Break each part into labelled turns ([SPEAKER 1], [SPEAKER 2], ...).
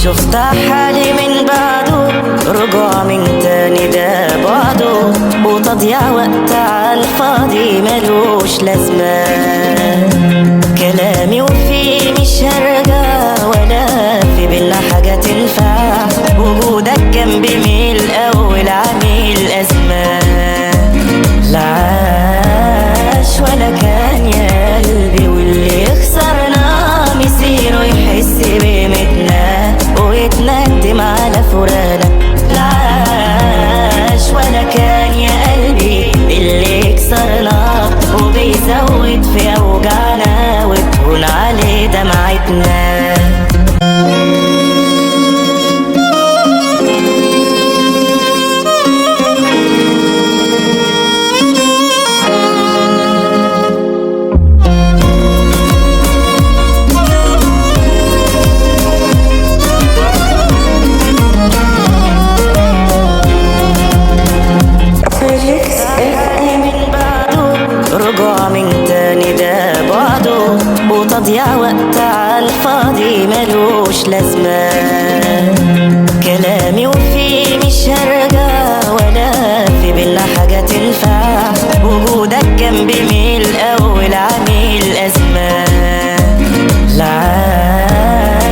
[SPEAKER 1] شفت حالي من بعده، رجوع من تاني ده بعده، وتضيع وقت عالفاضي ملوش لازمة. كلامي وفيه مش هرجع، ولا في بينا حاجة تنفع، وجودك جنبي من الأول عامل أزمة. لا عاش ولا كان يا قلبي، واللي خسرنا مسيره يحس بقيمتنا ويتندم على فراقنا. لا عاش ولا كان يا قلبي، اللي كسرنا وبيزود في أوجعنا وتهون عليه دمعتنا. رجوع من تاني ده بعده، وتضيع وقت عالفاضي ملوش لازمة. كلامي وفيه مش هرجع، ولا في بينا حاجة تنفع، وجودك جنبي من الأول عامل أزمة. لا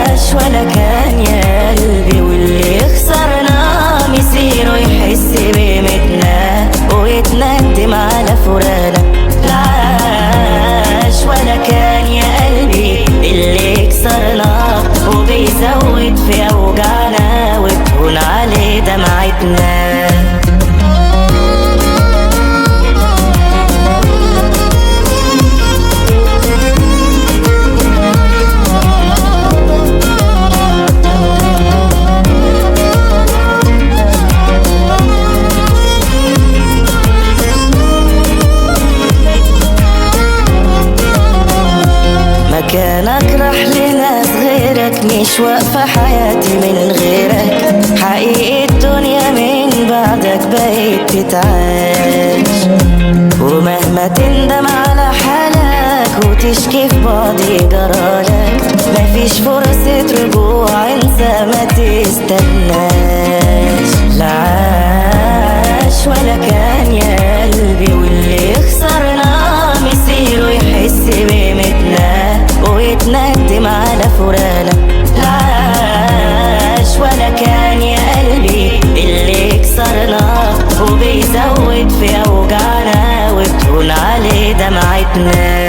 [SPEAKER 1] عاش ولا كان يا قلبي، واللي خسرنا مسيره يحس بقيمتنا ويتندم على فراقنا. ولا كان يا قلبي، اللي كسرنا وبيزود في أوجعنا وتهون عليه دمعتنا. مكانك راح لناس غيرك، مش واقفة حياتي من غيرك، حقيقي الدنيا من بعدك بقيت تتعاش. ومهما تندم على حالك وتشكي في بعضي جرالك، مفيش فرصة رجوع انسى ما تستناش. لا عاش ولا كان يا قلبي، واللي خسرنا مسيره يحس بقيمتنا ويتندم على فراقنا. لا عاش ولا كان يا قلبي، اللي كسرنا وبيزود في أوجعنا وتهون عليه دمعتنا.